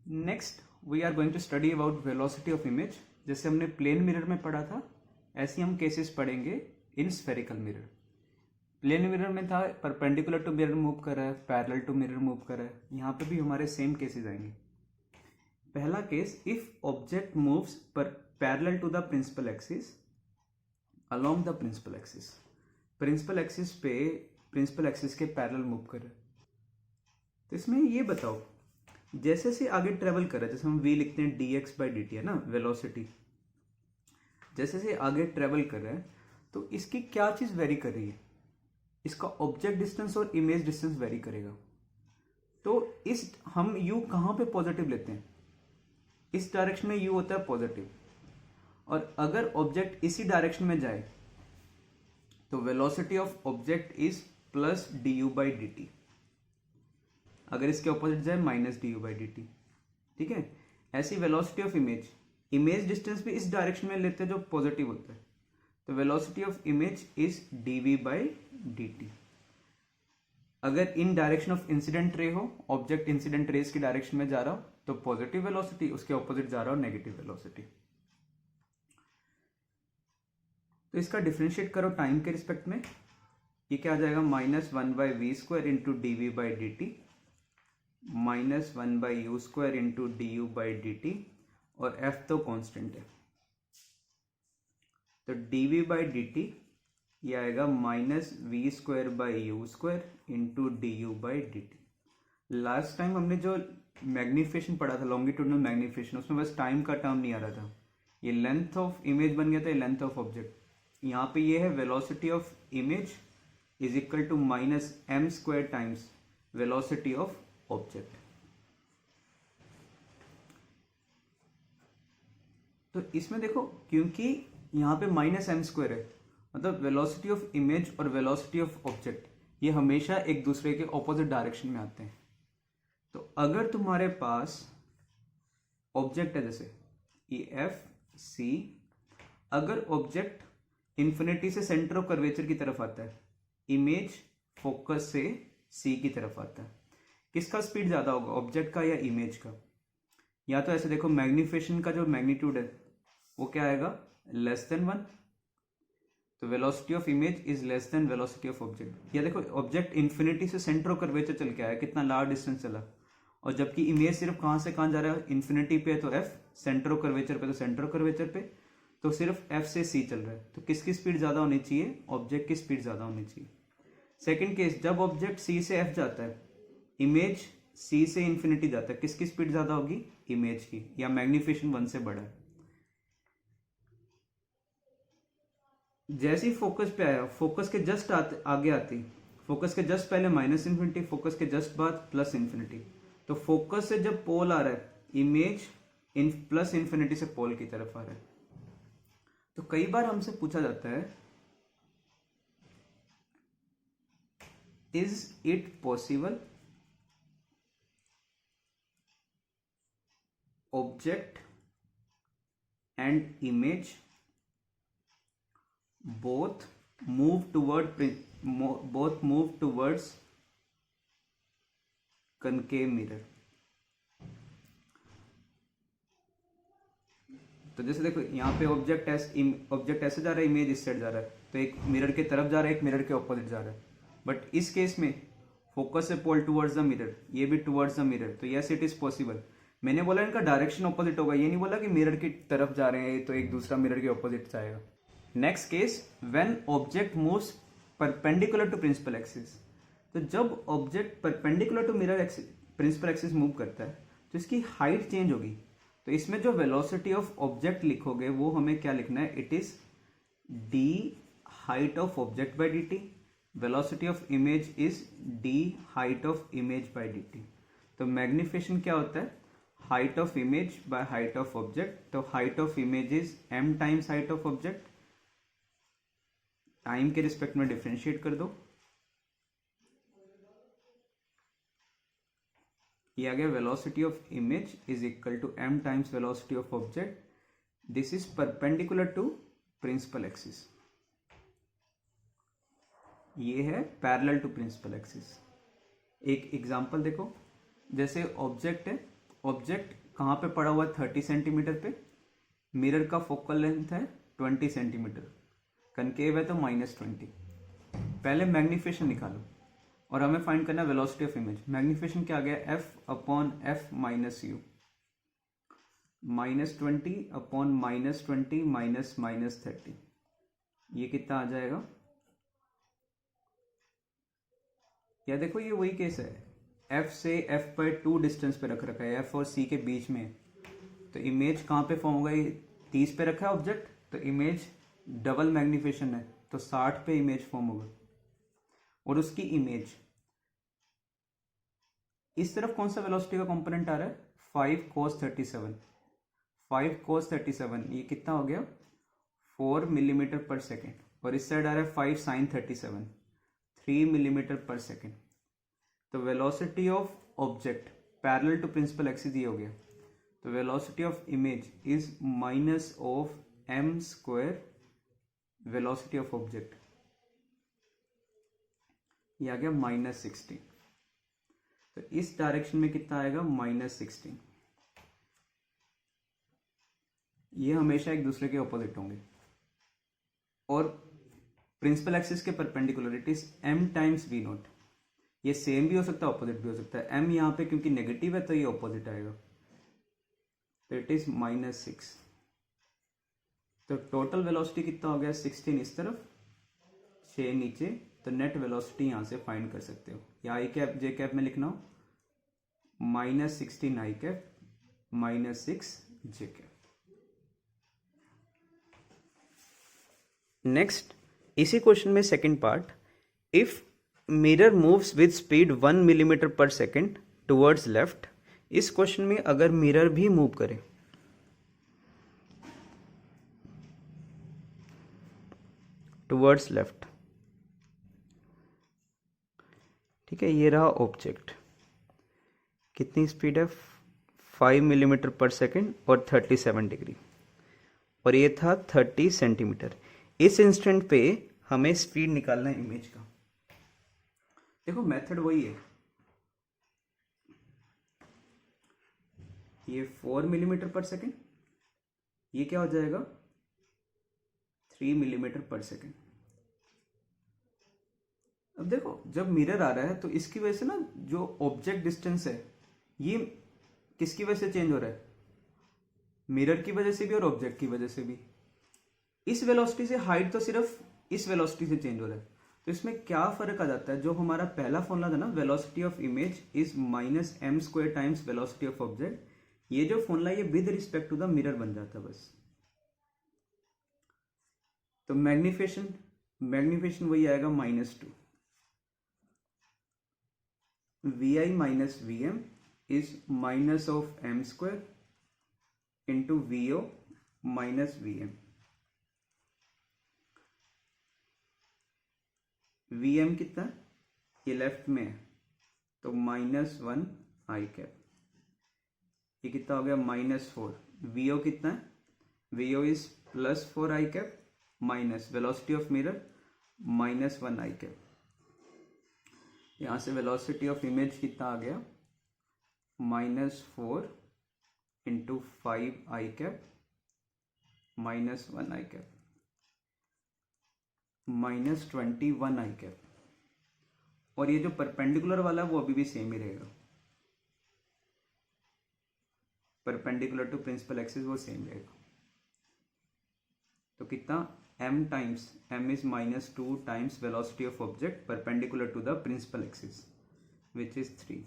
Next we are going to study about velocity of image. जैसे हमने plane mirror में पढ़ा था, ऐसे हम केसेस पढ़ेंगे in spherical mirror. Plane mirror में था परपेंडिकुलर टू मिरर मूव कर रहा है, पैरेलल टू मिरर मूव कर रहा है। यहाँ पे भी हमारे सेम केसेस आएंगे। पहला केस, इफ ऑब्जेक्ट मूव्स पर parallel to the principal axis along the principal axis. Principal axis पे प्रिंसिपल एक्सिस के पैरेलल मूव कर रहा है। तो इसमें ये बताओ, जैसे से आगे ट्रेवल कर रहा है, जैसे हम v लिखते हैं dx बाई dt है ना, वेलोसिटी। जैसे से आगे ट्रेवल कर रहा है तो इसकी क्या चीज वेरी कर रही है? इसका ऑब्जेक्ट डिस्टेंस और इमेज डिस्टेंस वेरी करेगा। तो इस हम u कहाँ पे पॉजिटिव लेते हैं? इस डायरेक्शन में u होता है पॉजिटिव, और अगर ऑब्जेक्ट इसी डायरेक्शन में जाए तो velocity of object is plus du by dt। अगर इसके ऑपोजिट जाए माइनस du बाई dt। ठीक है, ऐसी velocity of image, image distance भी इस डायरेक्शन में लेते हैं जो पॉजिटिव होता है, तो velocity of image is dv by dt। अगर इन डायरेक्शन ऑफ इंसिडेंट रे हो, ऑब्जेक्ट इंसिडेंट रेस की डायरेक्शन में जा रहा हो तो पॉजिटिव वेलोसिटी, उसके ऑपोजिट जा रहा हो नेगेटिव वेलोसिटी। तो इसका डिफरेंशिएट करो टाइम के रिस्पेक्ट में। ये क्या आ जाएगा? Minus one by v square into d v by D t, minus one by u square into d u by D t, और एफ तो कांस्टेंट है, तो d v by D t ये आएगा minus v square by u square into d u by D t. Last time हमने जो magnification पढ़ा था, लॉन्गिट्यूडनल मैग्निफिकेशन, उसमें बस टाइम का टर्म नहीं आ रहा था, ये लेंथ ऑफ इमेज बन गया था, लेंथ ऑफ ऑब्जेक्ट। यहाँ पे ये है velocity of image is equal to minus M square times velocity of object. तो इसमें देखो, क्योंकि यहाँ पे माइनस एम स्क्वायर है, मतलब वेलोसिटी ऑफ इमेज और वेलोसिटी ऑफ ऑब्जेक्ट ये हमेशा एक दूसरे के ऑपोजिट डायरेक्शन में आते हैं। तो अगर तुम्हारे पास ऑब्जेक्ट है जैसे ई एफ सी, अगर ऑब्जेक्ट इंफिनिटी से सेंटर ऑफ कर्वेचर की तरफ आता है, इमेज फोकस से सी की तरफ आता है, किसका स्पीड ज्यादा होगा, ऑब्जेक्ट का या इमेज का? या तो ऐसे देखो, मैग्निफिकेशन का जो मैग्नीट्यूड है वो क्या आएगा? Less than one. तो velocity of image is less than velocity of object. या देखो, ऑब्जेक्ट इंफिनिटी से सेंटर ऑफ कर्वेचर चल के आया, कितना लार्ज डिस्टेंस चला, और जबकि इमेज सिर्फ कहां से कहां जा रहा है? इंफिनिटी पे है तो एफ, सेंटर ऑफ कर्वेचर पे तो सेंटर ऑफ कर्वेचर पे, तो सिर्फ एफ से सी चल रहा है। तो किसकी स्पीड ज्यादा होनी चाहिए? ऑब्जेक्ट की स्पीड ज्यादा होनी चाहिए। सेकेंड केस, जब ऑब्जेक्ट सी से एफ जाता है, इमेज सी से इंफिनिटी जाता है, किसकी स्पीड ज्यादा होगी? इमेज की, या मैग्निफिकेशन वन से बड़ा है। जैसे ही फोकस पे आया, फोकस के जस्ट आगे आती, फोकस के जस्ट पहले माइनस इन्फिनिटी, फोकस के जस्ट बाद प्लस इन्फिनिटी। तो फोकस से जब पोल आ रहा है, इमेज प्लस इन्फिनिटी से पोल की तरफ आ रहा है। तो कई बार हमसे पूछा जाता है, is it possible object and image both move towards concave mirror? तो जैसे देखो, यहाँ पे ऑब्जेक्ट ऐसे जा रहा है, इमेज इस साइड जा रहा है, तो एक मिरर के तरफ जा रहा है, एक मिरर के ऑपोजिट जा रहा है। बट इस केस में फोकस से पोल टुवर्ड्स द मिरर, ये भी टुवर्ड्स द मिरर, तो यस इट इज पॉसिबल। मैंने बोला इनका डायरेक्शन ऑपोजिट होगा, ये नहीं बोला कि मिरर की तरफ जा रहे हैं तो एक दूसरा मिरर के ऑपोजिट जाएगा। Next case, when object moves perpendicular to principal axis. तो जब object perpendicular to mirror axis, principal axis move करता है, तो इसकी हाइट चेंज होगी। तो इसमें जो वेलोसिटी ऑफ ऑब्जेक्ट लिखोगे वो हमें क्या लिखना है? It is D height of object by D T, velocity of image is D height of image by D T. तो मैग्निफिकेशन क्या होता है? Height of image by height of object. तो height of image is M times height of object. Time के respect में differentiate कर दो, ये आ गया velocity of image is equal to M times velocity of object. This is perpendicular to principal axis, ये है पैरेलल टू प्रिंसिपल एक्सिस। एक एग्जांपल देखो, जैसे ऑब्जेक्ट है ऑब्जेक्ट कहाँ पे पड़ा हुआ है 30 सेंटीमीटर पे, मिरर का फोकल लेंथ है 20 सेंटीमीटर, कनकेव है तो -20। पहले मैग्नीफिकेशन निकालो और हमें फाइंड करना है वेलोसिटी ऑफ इमेज। मैग्नीफिकेशन क्या आ गया, f/f - u, -20 अपॉन -20 माइनस -30, ये कितना आ जाएगा। या देखो ये वही केस है, f से f/2 डिस्टेंस पे रख रखा है, f और c के बीच में, तो इमेज कहाँ पे फॉर्म होगा, ये 30 पे रखा है ऑब्जेक्ट, तो इमेज डबल मैग्नीफिकेशन है तो 60 पे इमेज फॉर्म होगा। और उसकी इमेज इस तरफ कौन सा वेलोसिटी का कंपोनेंट आ रहा है, 5 cos 37, 5 cos 37 ये कितना हो गया 4 मिलीमीटर पर सेकेंड, और इस साइड आ रहा है 5 sin 37, 3 मिलीमीटर पर सेकेंड। तो velocity of object parallel to principal axis ये हो गया। तो velocity of image is minus of m square velocity of object, ये आ गया -16। तो इस डायरेक्शन में कितना आएगा -16। ये हमेशा एक दूसरे के ऑपोजिट होंगे। और प्रिंसिपल एक्सिस के perpendicular it is m times v0, ये सेम भी हो सकता है ऑपोजिट भी हो सकता है। m यहाँ पे क्योंकि नेगेटिव है तो ये ऑपोजिट आएगा, तो इट इज -6। तो टोटल वेलोसिटी कितना हो गया 16 इस तरफ, 6 नीचे, तो नेट वेलोसिटी यहां से फाइंड कर सकते हो। या i कैप j कैप में लिखना हो -16 i cap -6 j cap. Next इसी क्वेश्चन में second part, if mirror moves with speed 1 millimetre पर सेकेंड टुवर्ड्स लेफ्ट। इस क्वेश्चन में अगर मिरर भी मूव करे टुवर्ड्स लेफ्ट, ठीक है, ये रहा ऑब्जेक्ट, कितनी स्पीड है 5 मिलीमीटर पर सेकेंड और 37 डिग्री, और ये था 30 सेंटीमीटर। इस इंस्टेंट पे हमें स्पीड निकालना है इमेज का। देखो मेथड वही है, ये 4 मिलीमीटर पर सेकेंड, ये क्या हो जाएगा 3 मिलीमीटर पर सेकेंड। अब देखो जब मिरर आ रहा है तो इसकी वजह से ना जो ऑब्जेक्ट डिस्टेंस है ये किसकी वजह से चेंज हो रहा है, मिरर की वजह से भी और ऑब्जेक्ट की वजह से भी। इस वेलोसिटी से हाइट तो सिर्फ इस वेलोसिटी से चेंज हो रहा है, तो इसमें क्या फर्क आ जाता है, जो हमारा पहला फॉर्मूला था ना velocity of image is -m square times velocity of object, ये जो फॉर्मूला ये with respect to the mirror बन जाता है बस। तो मैग्निफिकेशन वही आएगा -2, vi minus vm is minus of m square into vo minus vm। vm कितना, ये लेफ्ट में है तो -1 i कैप, ये कितना हो गया -4। vo कितना है, vo is +4 i cap minus velocity of mirror -1 i cap. यहां से वेलोसिटी ऑफ इमेज कितना आ गया -4 into 5 i cap -1 i cap -21 i cap. और ये जो परपेंडिकुलर वाला है वो अभी भी सेम ही रहेगा, परपेंडिकुलर टू प्रिंसिपल एक्सिस वो सेम रहेगा। तो कितना m times m is -2 times velocity of object perpendicular to the principal axis which is 3।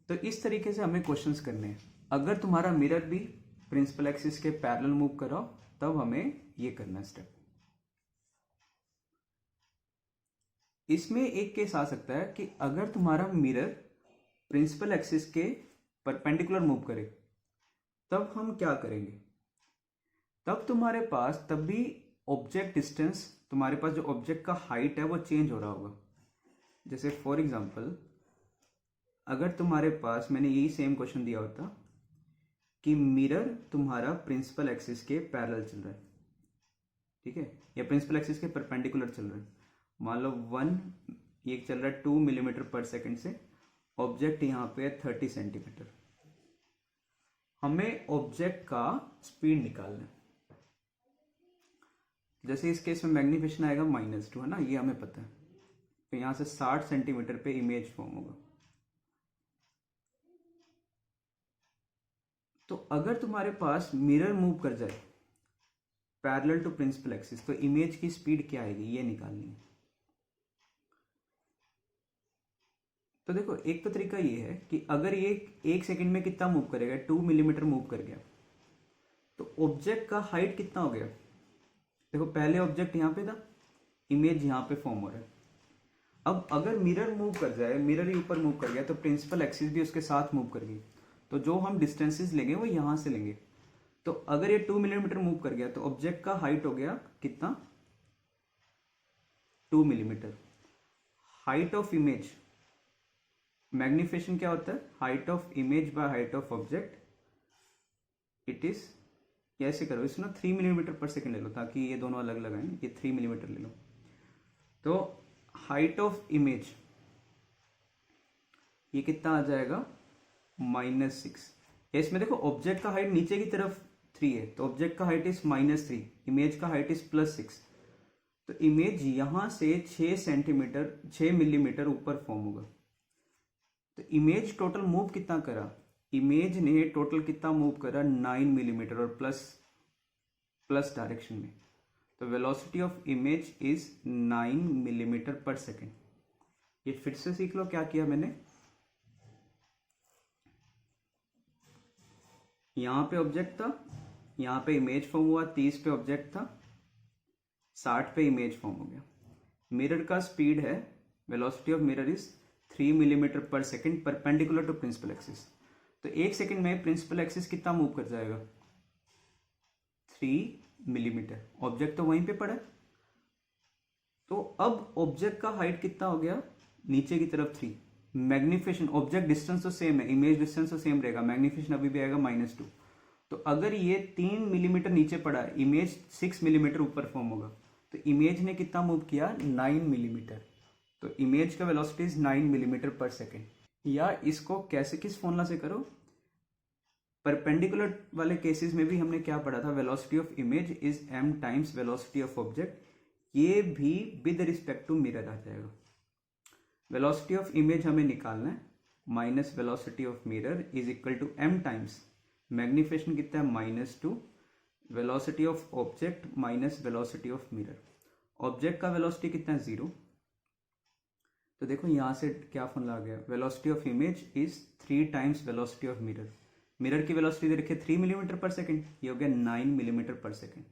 तो इस तरीके से हमें क्वेश्चंस करने हैं। अगर तुम्हारा मिरर भी प्रिंसिपल एक्सिस के पैरेलल मूव कराओ तब हमें ये करना स्टेप। इसमें एक केस आ सकता है कि अगर तुम्हारा मिरर प्रिंसिपल एक्सिस के परपेंडिकुलर मूव करे तब हम क्या करेंगे, तब तुम्हारे पास तब भी ऑब्जेक्ट डिस्टेंस, तुम्हारे पास जो ऑब्जेक्ट का हाइट है वो चेंज हो रहा होगा। जैसे फॉर एग्जांपल अगर तुम्हारे पास मैंने यही सेम क्वेश्चन दिया होता कि मिरर तुम्हारा प्रिंसिपल एक्सिस के पैरेलल चल रहा है, ठीक है, या प्रिंसिपल एक्सिस के परपेंडिकुलर चल रहा है, मान लो ये चल रहा है 2 मिलीमीटर पर सेकेंड से ऑब्जेक्ट यहाँ पे है 30 सेंटीमीटर, हमें ऑब्जेक्ट का स्पीड निकालना है। जैसे इस केस में मैग्निफिकेशन आएगा -2 है ना, ये हमें पता है। तो यहाँ से 60 सेंटीमीटर पे इमेज फॉर्म होगा। तो अगर तुम्हारे पास मिरर मूव कर जाए पैरेलल टू प्रिंसिपल एक्सिस, तो इमेज की स्पीड क्या आएगी ये निकालनी है। तो देखो एक तो तरीका ये है कि अगर ये 1 सेकंड में कितना मूव करेगा, 2 मिलीमीटर मूव कर गया, तो ऑब्जेक्ट का हाइट कितना हो गया। देखो पहले ऑब्जेक्ट यहाँ पे था, इमेज यहाँ पे फॉर्म हो रहा है। अब अगर मिरर मूव कर जाए, मिरर ही ऊपर मूव कर गया, तो प्रिंसिपल एक्सिस भी उसके साथ मूव कर गई। तो जो हम डिस्टेंसेस लेंगे वो यहाँ से लेंगे। तो अगर ये 2 मिलीमीटर मूव कर गया तो ऑब्जेक्ट का हाइट हो गया कितना, 2 millimetre. Height of image, magnification क्या होता है, height of image by height of object, it is, कैसे करो इसमें 3 मिलीमीटर पर सेकेंड ले लो, ताकि ये दोनों अलग अलग आए, ये 3 मिलीमीटर ले लो। तो हाइट ऑफ इमेज ये कितना आ जाएगा, -6। इसमें देखो ऑब्जेक्ट का हाइट नीचे की तरफ 3 है, तो ऑब्जेक्ट का हाइट इज -3, इमेज का हाइट इज +6। तो इमेज यहां से 6 मिलीमीटर ऊपर फॉर्म होगा। तो इमेज टोटल मूव कितना करा, इमेज ने टोटल कितना मूव करा, 9 मिलीमीटर, और प्लस डायरेक्शन में। तो velocity of image is 9 millimetre पर सेकेंड। ये फिर से सीख लो क्या किया मैंने। यहां पे ऑब्जेक्ट था, यहां पे इमेज फॉर्म हुआ, 30 पे ऑब्जेक्ट था, 60 पे इमेज फॉर्म हो गया। मिरर का स्पीड है, velocity of mirror is 3 millimetre पर second perpendicular to principal axis. तो 1 सेकेंड में प्रिंसिपल एक्सिस कितना मूव कर जाएगा, 3 मिलीमीटर। ऑब्जेक्ट तो वहीं पे पड़ा है। तो अब ऑब्जेक्ट का हाइट कितना हो गया, नीचे की तरफ 3। मैग्निफिकेशन, ऑब्जेक्ट डिस्टेंस तो सेम है, इमेज डिस्टेंस तो सेम रहेगा, मैग्निफिकेशन अभी भी आएगा -2। तो अगर ये 3 मिलीमीटर नीचे पड़ा है, इमेज 6 मिलीमीटर ऊपर फॉर्म होगा। तो इमेज ने कितना मूव किया, 9 मिलीमीटर। तो इमेज का वेलोसिटी इज 9 मिलीमीटर पर सेकेंड। या इसको कैसे, किस फॉर्मूला से करो, परपेंडिकुलर वाले केसेस में भी हमने क्या पढ़ा था, velocity of image is m times velocity of object. ये भी विद रिस्पेक्ट टू मिरर आ जाएगा। वेलोसिटी ऑफ इमेज हमें निकालना है, minus velocity of mirror is equal to m times magnification कितना है, -2, velocity of object minus velocity of mirror. Object का वेलोसिटी कितना है, 0। तो देखो यहां से क्या फॉर्मूला आ गया, velocity of image is 3 times velocity of mirror. Mirror की वेलोसिटी दे रखी है 3 मिलीमीटर पर सेकेंड, ये हो गया 9 मिलीमीटर पर सेकेंड।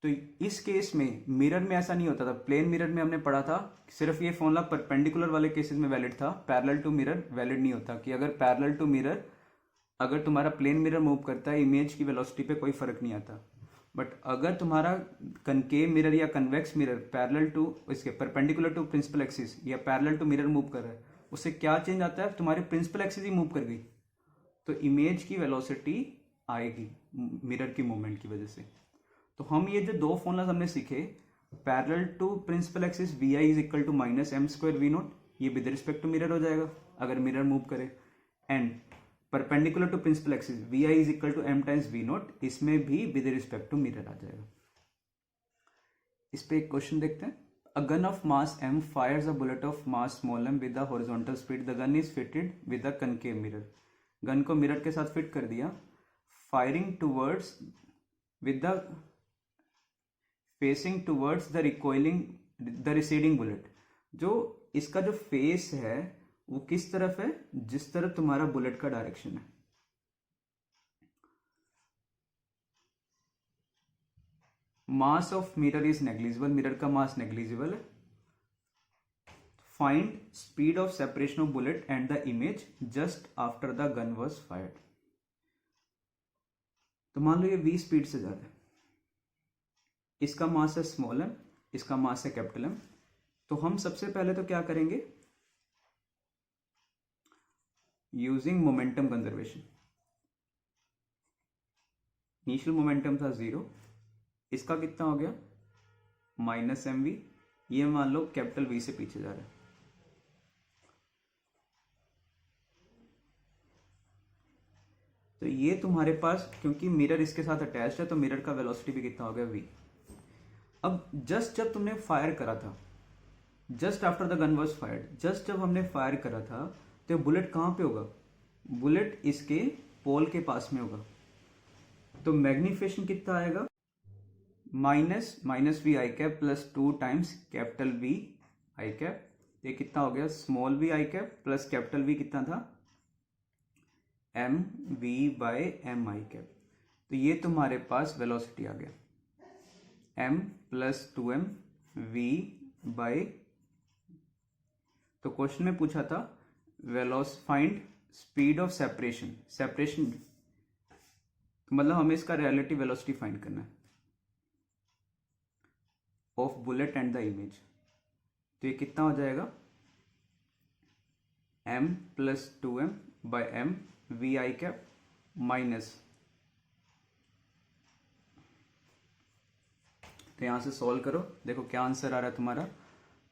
तो इस केस में मिरर में ऐसा नहीं होता था। प्लेन मिरर में हमने पढ़ा था सिर्फ ये फॉर्मूला परपेंडिकुलर वाले केसेस में वैलिड था, पैरेलल टू मिरर वैलिड नहीं होता। कि अगर पैरेलल टू मिरर, अगर तुम्हारा प्लेन मिरर मूव करता है, इमेज की वेलोसिटी पे कोई फर्क नहीं आता। बट अगर तुम्हारा कनकेव मिरर या कन्वेक्स मिरर पैरेलल टू इसके परपेंडिकुलर टू प्रिंसिपल एक्सिस या पैरेलल टू मिरर मूव कर रहा है, उससे क्या चेंज आता है, तुम्हारी प्रिंसिपल एक्सिस ही मूव कर गई, तो इमेज की वेलोसिटी आएगी मिरर की मूवमेंट की वजह से। तो हम ये जो 2 फॉर्मूलाज हमने सीखे, parallel to principal axis vi is equal to -m² v0, ये विद रिस्पेक्ट टू मिरर हो जाएगा अगर मिरर मूव करे। And perpendicular to principal axis vi is equal to m times v0, इसमें भी विद रिस्पेक्ट टू मिरर आ जाएगा। इस पे एक क्वेश्चन देखते हैं। A gun of mass m fires a bullet of mass small m with a horizontal speed. The gun is fitted with a concave mirror. Gun को मिरर के साथ फिट कर दिया, firing towards with the facing towards the recoiling the receding bullet. जो इसका जो face है वो किस तरफ है, जिस तरफ तुम्हारा बुलेट का डायरेक्शन है। Mass of mirror is negligible, mirror का मास नेग्लिजिबल है। Find speed of separation of bullet and the image just after the gun was fired. तो मान लो ये v स्पीड से जा रहा है, इसका मास है स्मॉल m, इसका मास है कैपिटल M। तो हम सबसे पहले तो क्या करेंगे, using momentum conservation. Initial momentum था 0, इसका कितना हो गया -mv, ये मान लो कैपिटल V से पीछे जा रहा है। तो ये तुम्हारे पास, क्योंकि मिरर इसके साथ अटैच्ड है तो मिरर का वेलोसिटी भी कितना हो गया v। अब जस्ट जब तुमने फायर करा था, just after the gun was fired, just जब हमने फायर करा था तो बुलेट कहाँ पे होगा, बुलेट इसके पोल के पास में होगा। तो मैग्निफिकेशन कितना आएगा, माइनस वी आई cap plus 2 times capital v आई कैप। ये कितना हो गया, स्मॉल वी आई कैप प्लस कैपिटल वी कितना था, m v by m i cap. तो ये तुम्हारे पास वेलोसिटी आ गया, m plus 2m v by. तो क्वेश्चन में पूछा था find speed of separation, separation मतलब हमें इसका रिलेटिव वेलोसिटी फाइंड करना है of bullet and the image. तो ये कितना हो जाएगा, m plus 2m by m v I cap minus, तो यहां से सॉल्व करो, देखो क्या आंसर आ रहा है तुम्हारा।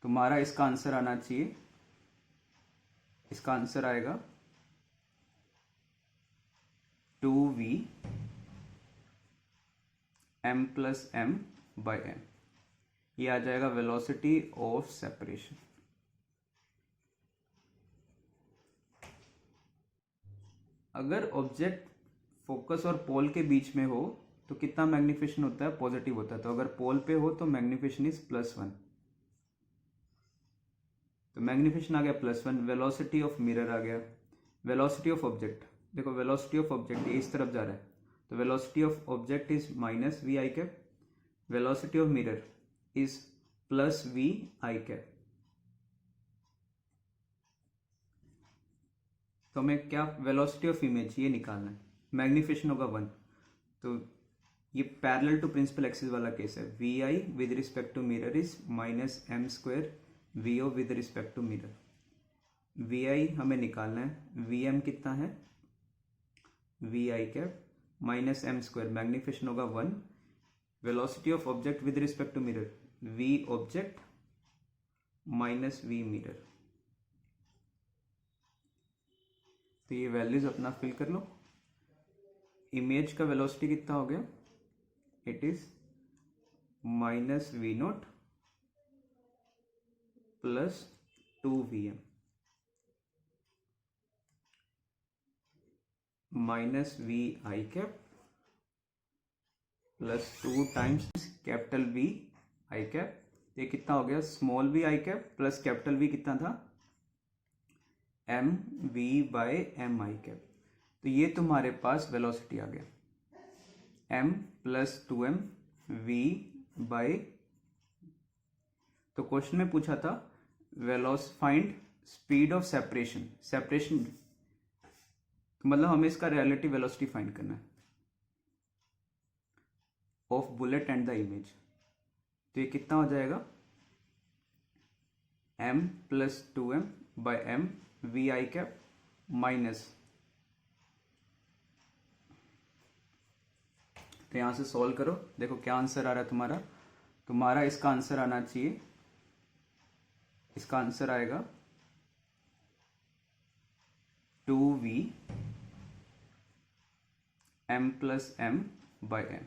तुम्हारा इसका आंसर आना चाहिए, इसका आंसर आएगा 2v m plus m by m। ये आ जाएगा वेलोसिटी ऑफ सेपरेशन। अगर ऑब्जेक्ट फोकस और पोल के बीच में हो तो कितना मैग्निफिकेशन होता है, पॉजिटिव होता है। तो अगर पोल पे हो तो मैग्निफिकेशन इज +1, तो मैग्निफिकेशन आ गया +1। वेलोसिटी ऑफ मिरर आ गया, वेलोसिटी ऑफ ऑब्जेक्ट, देखो वेलोसिटी ऑफ ऑब्जेक्ट ये इस तरफ जा रहा है, तो velocity of object is minus v I cap, velocity of mirror is plus v I cap. तो हमें क्या, वेलोसिटी ऑफ इमेज ये निकालना है, मैग्निफिकेशन होगा 1। तो ये पैरेलल टू प्रिंसिपल एक्सिस वाला केस है, V I with respect to mirror is minus M square V O with respect to mirror. V I हमें निकालना है, वी एम कितना है, वी आई cap minus M square, magnification होगा 1, velocity of object with respect to mirror V object minus V mirror. तो ये values अपना fill कर लो। इमेज का वेलोसिटी कितना हो गया, it is minus v not plus 2vm minus v I cap plus 2 times capital v I cap. ये कितना हो गया, स्मॉल वी आई कैप प्लस कैपिटल वी कितना था, m v by m i cap. तो ये तुम्हारे पास वेलोसिटी आ गया, m plus 2m v by. तो क्वेश्चन में पूछा था find speed of separation, separation मतलब हमें इसका रिलेटिव वेलोसिटी फाइंड करना है of bullet and the image. तो ये कितना हो जाएगा, m plus 2m by m v I cap minus, तो यहां से सॉल्व करो, देखो क्या आंसर आ रहा है तुम्हारा। तुम्हारा इसका आंसर आना चाहिए, इसका आंसर आएगा 2v m plus m by m।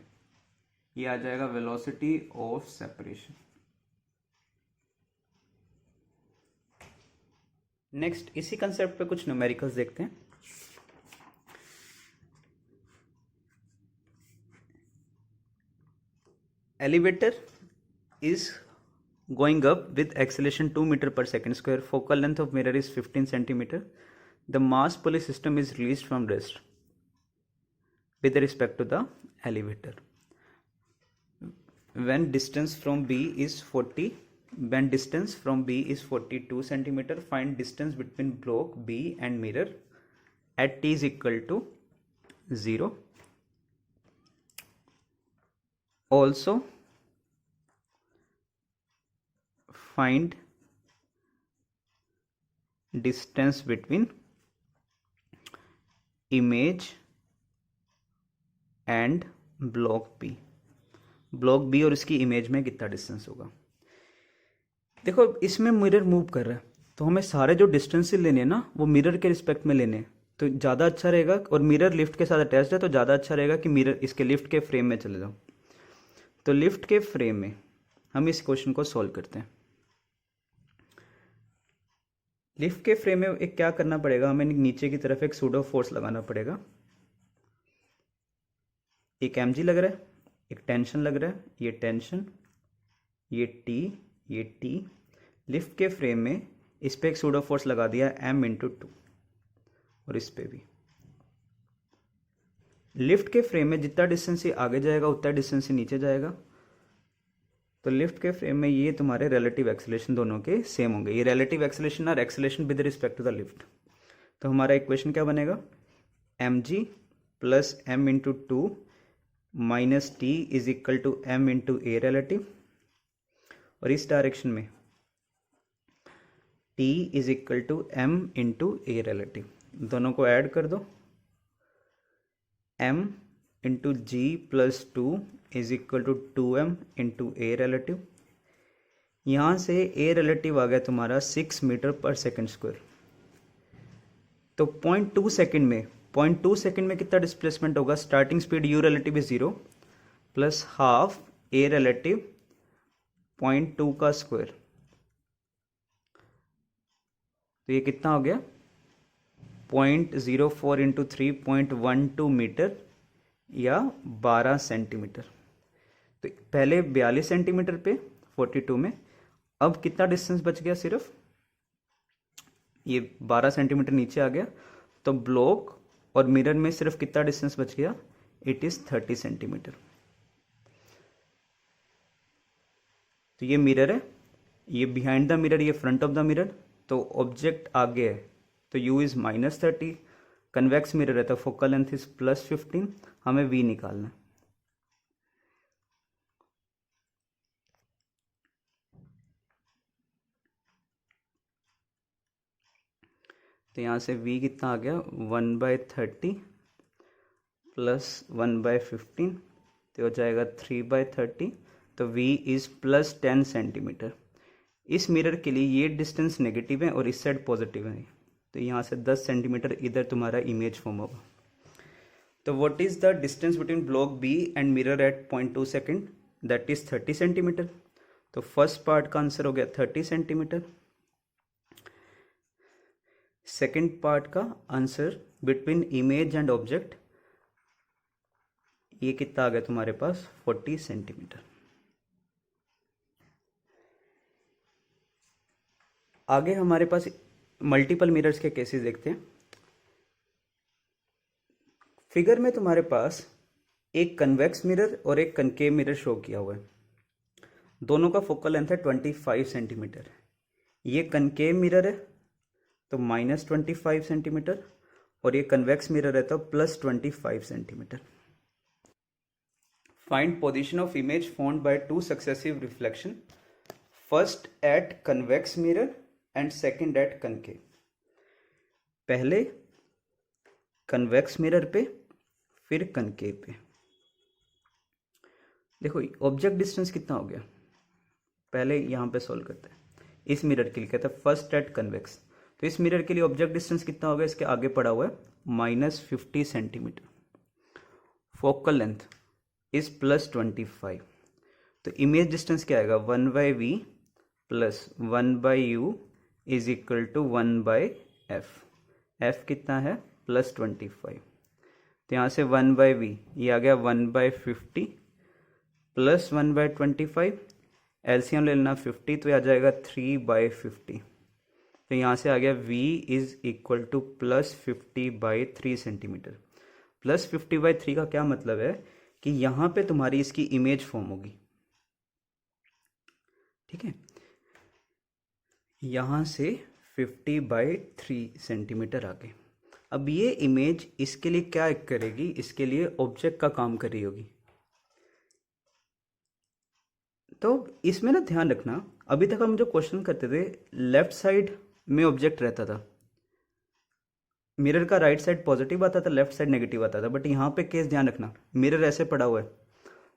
ये आ जाएगा वेलोसिटी ऑफ सेपरेशन। नेक्स्ट इसी कंसेप्ट पे कुछ न्यूमेरिकल्स देखते हैं। Elevator is going up with acceleration 2 meter per second square. Focal length of mirror is 15 centimeter. The mass pulley system is released from rest with respect to the elevator. When distance from B is 42 centimeter, find distance between block B and mirror at t is equal to 0. Also find distance between image and block B। Block B और इसकी image में कितना distance होगा। देखो इसमें mirror move कर रहा है तो हमें सारे जो डिस्टेंस लेने हैं ना वो मिरर के रिस्पेक्ट में लेने हैं। तो ज़्यादा अच्छा रहेगा, और मिरर लिफ्ट के साथ अटैच्ड है तो ज़्यादा अच्छा रहेगा कि मिरर इसके लिफ्ट के फ्रेम में चले जाओ। तो लिफ्ट के फ्रेम में हम इस क्वेश्चन को सॉल्व करते हैं। लिफ्ट के फ्रेम में एक क्या करना पड़ेगा, हमें नीचे की तरफ एक सूडो फोर्स लगाना पड़ेगा। एक mg लग रहा है, एक टेंशन लग रहा है, ये टेंशन, ये टी। लिफ्ट के फ्रेम में इस पे एक सूडो फोर्स लगा दिया m×2, और इस पे भी। लिफ्ट के फ्रेम में जितना डिस्टेंस ये आगे जाएगा उतना डिस्टेंस ये नीचे जाएगा। तो लिफ्ट के फ्रेम में ये तुम्हारे रिलेटिव एक्सेलरेशन दोनों के सेम होंगे। ये रिलेटिव एक्सेलरेशन और acceleration with respect to the lift. तो हमारा इक्वेशन क्या बनेगा, mg plus m×2 minus T is equal to m×a relative, और इस डायरेक्शन में t is equal to m×a relative. दोनों को ऐड कर दो, m×g plus 2 is equal to 2m×a relative. यहाँ से a रिलेटिव आ गया तुम्हारा 6 मीटर पर सेकेंड स्क्वायर। तो 0.2 सेकेंड में कितना डिस्प्लेसमेंट होगा, starting speed u relative is 0 plus half a relative 0.2 का स्क्वायर। तो ये कितना हो गया, 0.04 इंटू 3.12 मीटर या 12 सेंटीमीटर। तो पहले 42 सेंटीमीटर पे 42 में, अब कितना डिस्टेंस बच गया, सिर्फ ये 12 सेंटीमीटर नीचे आ गया। तो ब्लॉक और मिरर में सिर्फ कितना डिस्टेंस बच गया, इट इज 30 सेंटीमीटर। तो ये मिरर है, ये बिहाइंड द मिरर, ये फ्रंट ऑफ द मिरर। तो ऑब्जेक्ट आगे है तो u इज -30, कन्वेक्स मिरर है तो फोकल लेंथ इज +15। हमें v निकालना है। तो यहाँ से v कितना आ गया, 1/30 प्लस 1/15, तो हो जाएगा 3/30। तो v इज +10 सेंटीमीटर। इस मिरर के लिए ये डिस्टेंस नेगेटिव है और इस साइड पॉजिटिव है, तो यहाँ से 10 सेंटीमीटर इधर तुम्हारा इमेज फॉर्म होगा। तो what is the distance between block B and mirror at 0.2 second, that is 30 centimetre. तो फर्स्ट पार्ट का आंसर हो गया 30 सेंटीमीटर। सेकेंड पार्ट का answer between image and object, ये कितना आ गया तुम्हारे पास, 40 सेंटीमीटर। आगे हमारे पास मल्टीपल मिरर्स के केसेस देखते हैं। फिगर में तुम्हारे पास एक कन्वेक्स मिरर और एक कनकेव मिरर शो किया हुआ है। दोनों का फोकल लेंथ है 25 सेंटीमीटर। ये कनकेव मिरर है तो -25 सेंटीमीटर, और ये कन्वेक्स मिरर है तो +25 centimetre. Find position of image formed by 2 successive reflection, first at convex mirror and second at concave. पहले कन्वेक्स मिरर पे, फिर कनकेव पे। देखो ऑब्जेक्ट डिस्टेंस कितना हो गया, पहले यहाँ पे सॉल्व करते हैं। इस मिरर के लिए कहते हैं फर्स्ट एट कन्वेक्स, तो इस मिरर के लिए ऑब्जेक्ट डिस्टेंस कितना होगा, इसके आगे पड़ा हुआ है -50 सेंटीमीटर। फोकल लेंथ इज +25, तो इमेज डिस्टेंस क्या आएगा, 1/v plus 1/u is equal to 1/f। f कितना है, +25। तो यहाँ से 1/v ये आ गया 1/50 प्लस 1/25, एलसीएम ले लेना 50 तो ये आ जाएगा 3/50। तो यहाँ से आ गया v is equal to +50/3 centimetre. +50/3 का क्या मतलब है कि यहाँ पे तुम्हारी इसकी इमेज फॉर्म होगी, ठीक है। यहाँ से 50/3 सेंटीमीटर आगे। अब ये इमेज इसके लिए क्या करेगी, इसके लिए ऑब्जेक्ट का काम कर रही होगी। तो इसमें ना ध्यान रखना, अभी तक हम जो क्वेश्चन करते थे लेफ्ट साइड में ऑब्जेक्ट रहता था, मिरर का राइट साइड पॉजिटिव आता था, लेफ्ट साइड नेगेटिव आता था। बट यहाँ पे केस ध्यान रखना, मिरर ऐसे पड़ा हुआ है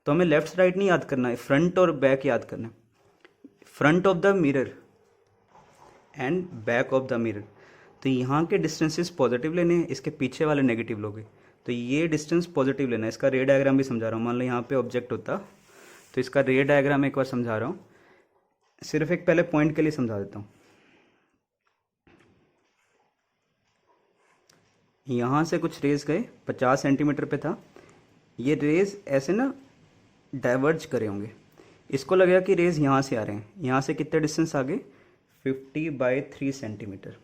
तो हमें लेफ्ट राइट नहीं याद करना है, फ्रंट और बैक याद करना है। Front of the mirror and back of the mirror. तो यहाँ के डिस्टेंसेस पॉजिटिव लेने हैं, इसके पीछे वाले नेगेटिव लोगे, तो ये डिस्टेंस पॉजिटिव लेना है। इसका रे डायग्राम भी समझा रहा हूँ। मान लो यहाँ पे ऑब्जेक्ट होता, तो इसका रे डायग्राम एक बार समझा रहा हूँ, सिर्फ एक पहले पॉइंट के लिए समझा देता हूँ। यहाँ से कुछ रेज गए, 50 सेंटीमीटर पे था, ये रेज ऐसे ना डाइवर्ज करे होंगे, इसको लगेगा कि रेज यहाँ से आ रहे हैं। यहाँ से कितने डिस्टेंस आगे, 50/3 सेंटीमीटर,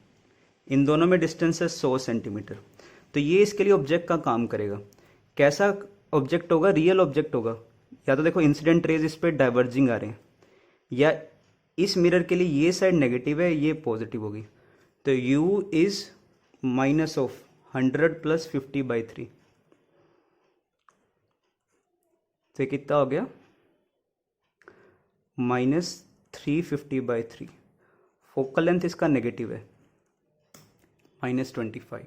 इन दोनों में डिस्टेंस है 100 सेंटीमीटर। तो ये इसके लिए ऑब्जेक्ट का काम करेगा। कैसा ऑब्जेक्ट होगा, रियल ऑब्जेक्ट होगा। या तो देखो इंसिडेंट रेज इस पर डाइवर्जिंग आ रहे हैं, या इस मिरर के लिए ये साइड नेगेटिव है, ये पॉजिटिव होगी। तो u इज माइनस ऑफ 100 + 50/3, तो कितना हो गया, -350/3। फोकल लेंथ इसका नेगेटिव है, -25।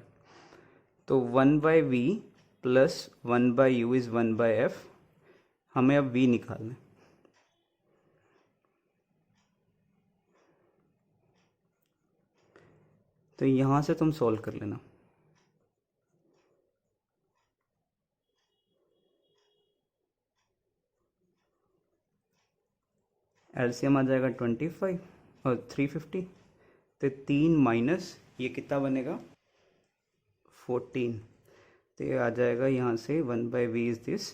तो 1/v + 1/u इज 1/f। हमें अब v निकालना है। तो यहाँ से तुम सॉल्व कर लेना। एलसीएम आ जाएगा 25 और 350, तो 3 माइनस ये कितना बनेगा, 14। तो ये आ जाएगा यहाँ से 1/v इज दिस,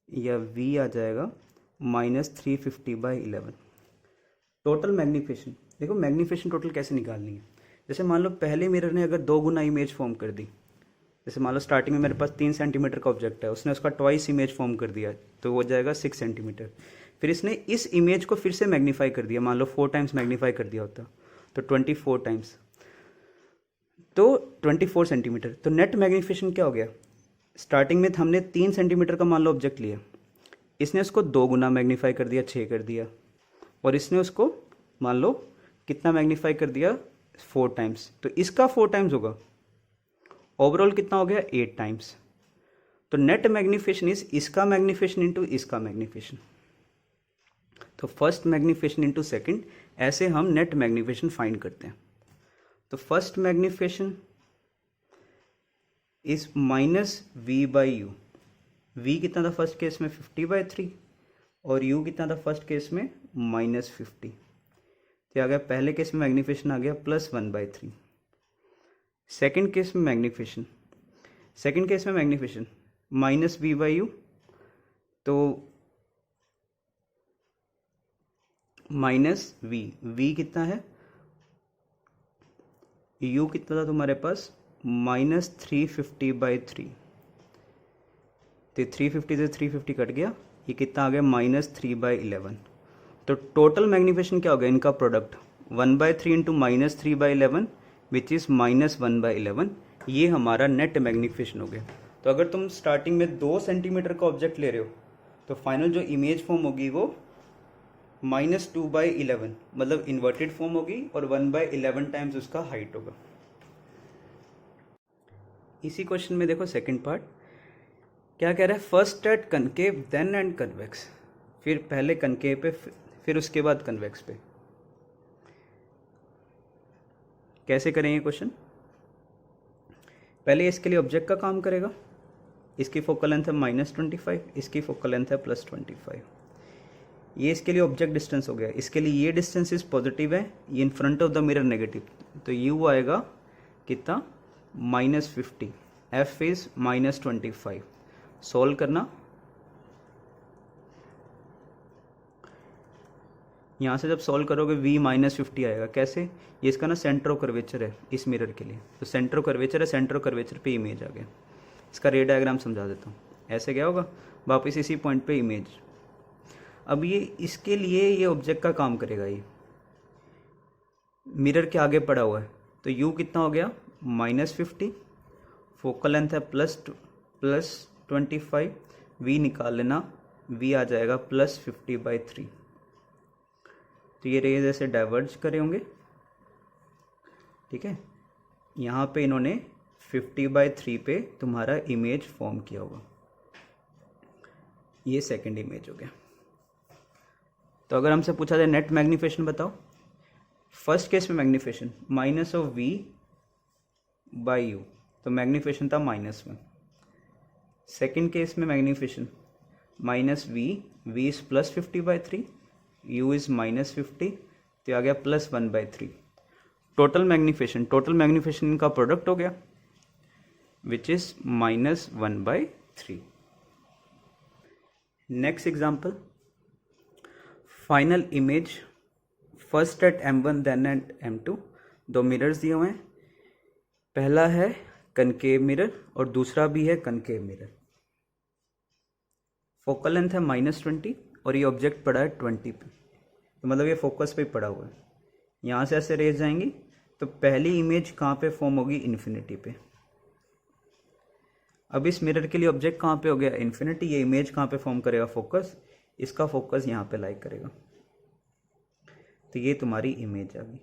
या v आ जाएगा -350/11। टोटल मैग्नीफिकेशन, देखो मैग्नीफिकेशन टोटल कैसे निकालनी है। जैसे मान लो पहले मिरर ने अगर 2 गुना इमेज फॉर्म कर दी, जैसे मान लो स्टार्टिंग में मेरे पास 3 सेंटीमीटर का ऑब्जेक्ट है, उसने उसका ट्वाइस इमेज फॉर्म कर दिया, तो वो हो जाएगा 6 सेंटीमीटर। फिर इसने इस इमेज को फिर से मैग्नीफाई कर दिया, मान लो 4 टाइम्स मैग्नीफाई कर दिया होता, तो 24 टाइम्स, तो 24 सेंटीमीटर। तो नेट मैग्नीफिकेशन क्या हो गया, स्टार्टिंग में हमने 3 सेंटीमीटर का मान लो ऑब्जेक्ट लिया, इसने उसको 2 गुना मैग्नीफाई कर दिया, 6 कर दिया, और इसने उसको मान लो कितना मैग्नीफाई कर दिया, 4 टाइम्स, तो इसका 4 टाइम्स होगा। ओवरऑल कितना हो गया, 8 टाइम्स। तो नेट मैग्नीफिकेशन इज इसका मैग्नीफिकेशन इंटू इसका मैग्नीफिकेशन। तो फर्स्ट मैग्नीफिकेशन इंटू सेकेंड, ऐसे हम नेट मैग्नीफिकेशन फाइंड करते हैं। तो first magnification is -v/u। v कितना था फर्स्ट केस में, 50/3, और u कितना था फर्स्ट केस में, -50। तो आ गया, पहले केस में मैग्नीफिकेशन आ गया +1/3। सेकेंड केस में मैग्नीफिकेशन, -v/u, तो -v कितना है, u कितना था तुम्हारे पास, -350/3। तो 350 से 350 कट गया, ये कितना आ गया, -3/11। तो टोटल मैग्नीफिकेशन क्या हो गया, इनका प्रोडक्ट 1/3 इंटू -3/11 विच इज़ -1/11। ये हमारा नेट मैग्नीफिकेशन हो गया। तो अगर तुम स्टार्टिंग में 2 सेंटीमीटर का ऑब्जेक्ट ले रहे हो, तो फाइनल जो इमेज फॉर्म होगी वो -2/11, मतलब इन्वर्टेड फॉर्म होगी, और 1/11 टाइम्स उसका हाइट होगा। इसी क्वेश्चन में देखो सेकंड पार्ट क्या कह रहा है, first at concave then and convex, फिर पहले कनकेव पे फिर उसके बाद कन्वेक्स पे। कैसे करेंगे क्वेश्चन, पहले इसके लिए ऑब्जेक्ट का काम करेगा, इसकी फोकल लेंथ है -25, इसकी फोकल लेंथ है +25। ये इसके लिए ऑब्जेक्ट डिस्टेंस हो गया, इसके लिए ये डिस्टेंस इज पॉजिटिव है, ये in front of the mirror negative, तो u आएगा कितना, -50, f इज -25। सॉल्व करना, यहाँ से जब सॉल्व करोगे v -50 आएगा। कैसे, ये इसका ना सेंटर ऑफ कर्वेचर है इस मिरर के लिए, तो सेंटर ऑफ कर्वेचर है, सेंटर ऑफ कर्वेचर पे इमेज आ गया। इसका रे डायग्राम समझा देता हूँ। ऐसे क्या होगा, वापस इसी पॉइंट पे इमेज। अब ये इसके लिए ये ऑब्जेक्ट का काम करेगा, ये मिरर के आगे पड़ा हुआ है, तो u कितना हो गया, -50, फोकल लेंथ है +25, v निकाल लेना, v आ जाएगा +50/3। तो ये रेज ऐसे डाइवर्ज करे होंगे, ठीक है। यहाँ पे इन्होंने 50/3 पे तुम्हारा इमेज फॉर्म किया होगा, ये सेकंड इमेज हो गया। तो अगर हमसे पूछा जाए नेट मैग्नीफिकेशन बताओ, फर्स्ट केस में magnification minus of V by U, तो मैग्नीफिकेशन था -1। सेकेंड केस में magnification minus V is +50/3, U is -50, तो आ गया +1/3। टोटल मैग्नीफिकेशन इनका प्रोडक्ट हो गया which is -1/3। Next example, final image first at M1 then at M2। दो मिरर्स दिए हुए हैं, पहला है कनकेव मिरर और दूसरा भी है कनकेव मिरर। फोकल लेंथ है -20 और ये ऑब्जेक्ट पड़ा है 20 पे, तो मतलब ये फोकस पे पड़ा हुआ है। यहाँ से ऐसे रेज जाएंगी तो पहली इमेज कहाँ पे फॉर्म होगी, इन्फिनिटी पे। अब इस मिरर के लिए ऑब्जेक्ट कहाँ पे हो गया, इन्फिनिटी। ये इमेज कहाँ पे फॉर्म करेगा, फोकस। इसका फोकस यहाँ पे लाई करेगा, तो ये तुम्हारी इमेज आ गई।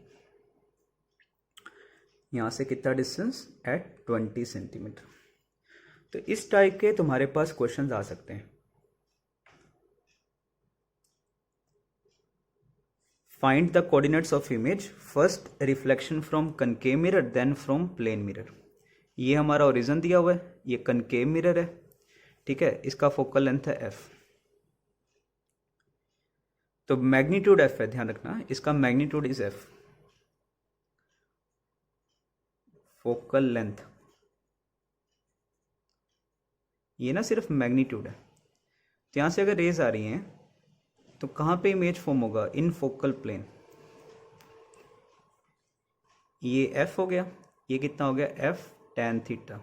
यहाँ से कितना डिस्टेंस, एट 20 सेंटीमीटर। तो इस टाइप के तुम्हारे पास क्वेश्चंस आ सकते हैं। Find the coordinates of image, first reflection from concave mirror then from plane mirror. ये हमारा ओरिजिन दिया हुआ है, ये कनकेव मिरर है, ठीक है। इसका फोकल लेंथ है f, तो मैग्नीट्यूड f है, ध्यान रखना, इसका magnitude is f। Focal length ये ना सिर्फ मैग्नीट्यूड है। तो यहां से अगर रेज आ रही हैं तो कहां पे इमेज फॉर्म होगा, इन फोकल प्लेन। ये f हो गया, ये कितना हो गया, f tan थीटा।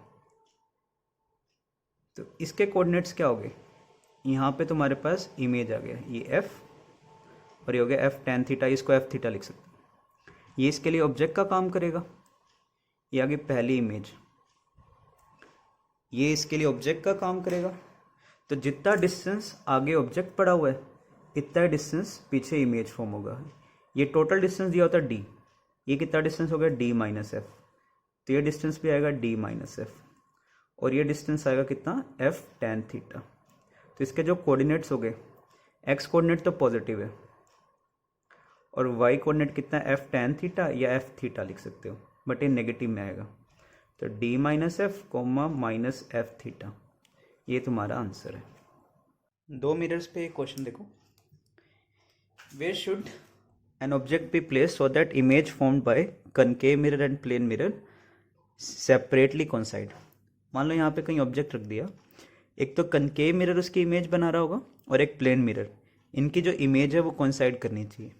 तो इसके कोऑर्डिनेट्स क्या हो गए, यहाँ पे तुम्हारे पास इमेज आ गया, ये f और ये हो गया f tan थीटा। इसको f थीटा लिख सकते हैं। ये इसके लिए ऑब्जेक्ट का काम करेगा, ये आगे पहली इमेज, ये इसके लिए ऑब्जेक्ट का काम करेगा। तो जितना डिस्टेंस आगे ऑब्जेक्ट पड़ा हुआ है इतना डिस्टेंस पीछे इमेज फॉर्म होगा। ये टोटल डिस्टेंस दिया होता है d, ये कितना डिस्टेंस हो गया, d - f, तो ये डिस्टेंस भी आएगा d - f, और ये डिस्टेंस आएगा कितना, f tan थीटा। तो इसके जो कोऑर्डिनेट्स हो गए, x कोऑर्डिनेट तो पॉजिटिव है और y कोऑर्डिनेट कितना है, f tan थीटा या f थीटा लिख सकते हो, बट ये नेगेटिव में आएगा। तो d - f, -f थीटा, ये तुम्हारा आंसर है। दो मिरर्स पे एक क्वेश्चन देखो, where should an object be place so that image formed by concave mirror and plane mirror separately coincide. मान लो यहाँ पे कहीं ऑब्जेक्ट रख दिया, एक तो कनकेव मिरर उसकी इमेज बना रहा होगा और एक प्लेन मिरर, इनकी जो इमेज है वो कोइंसाइड करनी चाहिए।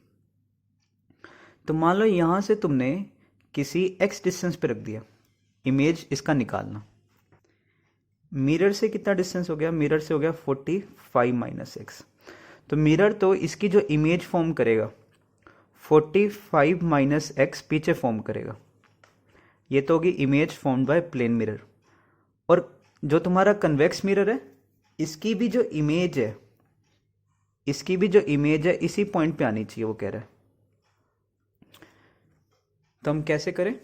तो मान लो यहाँ से तुमने किसी x डिस्टेंस पे रख दिया, इमेज इसका निकालना। मिरर से कितना डिस्टेंस हो गया, मिरर से हो गया 45 - x। तो मिरर तो इसकी जो इमेज फॉर्म करेगा 45 - x पीछे फॉर्म करेगा, ये तो होगी image formed by plane mirror. और जो तुम्हारा कन्वेक्स मिरर है इसकी भी जो इमेज है, इसकी भी जो इमेज है इसी पॉइंट पे आनी चाहिए, वो कह रहा है। तो हम कैसे करें,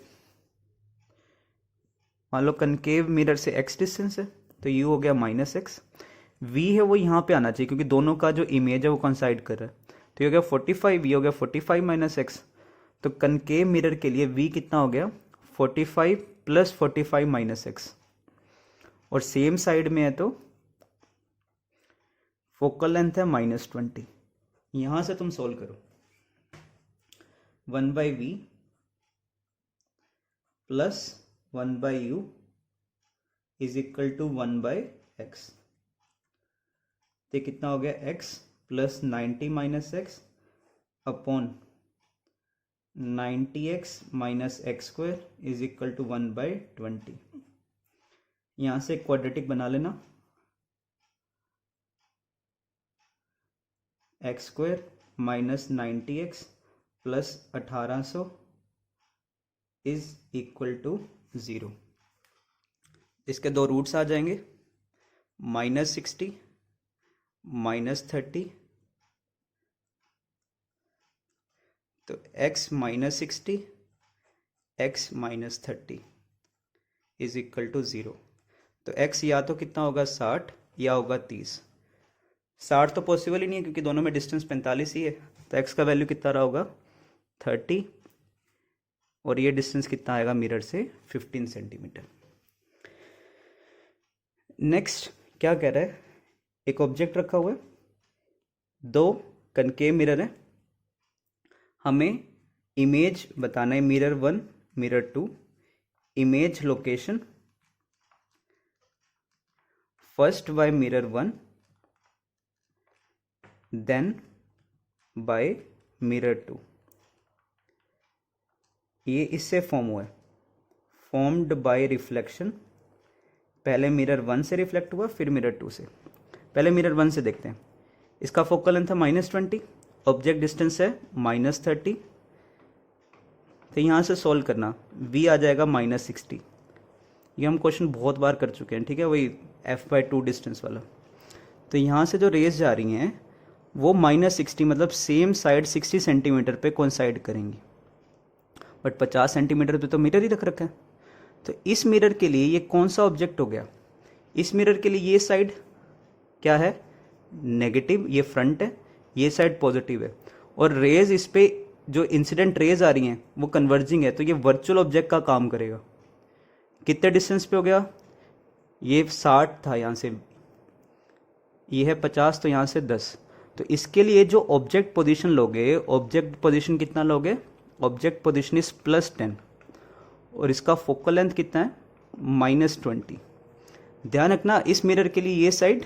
मान लो कनकेव मिरर से x डिस्टेंस है तो u हो गया -x, v है वो यहाँ पे आना चाहिए क्योंकि दोनों का जो इमेज है वो कंसाइड कर रहा है। तो ये हो गया 45, ये हो गया 45 - x। तो कनकेव मिरर के लिए v कितना हो गया, 45 + 45 - x, और सेम साइड में है तो फोकल लेंथ है -20। यहां से तुम सोल्व करो, 1/v plus 1/u is equal to 1/x। तो कितना हो गया, x plus 90 - x upon 90x minus x² is equal to 1/20। यहां से क्वाड्रेटिक बना लेना, x² minus 90x plus 1800 is equal to 0। इसके दो रूट्स आ जाएंगे, -60 -30, तो x - 60 x - 30 is equal to 0। तो x या तो कितना होगा 60 या होगा 30। 60 तो पॉसिबल ही नहीं है क्योंकि दोनों में डिस्टेंस 45 ही है, तो x का वैल्यू कितना रहा होगा 30 और ये डिस्टेंस कितना आएगा मिरर से 15 सेंटीमीटर। नेक्स्ट क्या कह रहा है, एक ऑब्जेक्ट रखा हुआ है, दो कनकेव मिरर है, हमें इमेज बताना है mirror 1 mirror 2, image location first by mirror 1 then by mirror 2। ये इससे फॉर्म हुआ है, फॉर्म्ड बाय रिफ्लेक्शन, पहले मिरर 1 से रिफ्लेक्ट हुआ फिर मिरर 2 से। पहले मिरर 1 से देखते हैं, इसका फोकल लेंथ है -20, ऑब्जेक्ट डिस्टेंस है -30, तो यहाँ से सॉल्व करना, v आ जाएगा -60। ये हम क्वेश्चन बहुत बार कर चुके हैं, ठीक है, वही f/2 डिस्टेंस वाला। तो यहाँ से जो रेज जा रही हैं वो -60 मतलब सेम साइड 60 सेंटीमीटर पे कोइंसाइड करेंगी, बट 50 सेंटीमीटर पे तो मिरर ही रख रखा है। तो इस मिरर के लिए ये कौन सा ऑब्जेक्ट हो गया, इस मिरर के लिए ये साइड क्या है, नेगेटिव, ये फ्रंट है, ये साइड पॉजिटिव है, और रेज इस पे जो इंसिडेंट रेज आ रही हैं वो कन्वर्जिंग है, तो ये वर्चुअल ऑब्जेक्ट का काम करेगा। कितने डिस्टेंस पे हो गया, ये 60 था यहाँ से, ये है 50, तो यहाँ से 10। तो इसके लिए जो ऑब्जेक्ट पोजीशन लोगे, ऑब्जेक्ट पोजीशन कितना लोगे, ऑब्जेक्ट पोजीशन इज +10, और इसका फोकल लेंथ कितना है -20। ध्यान रखना इस मिरर के लिए ये साइड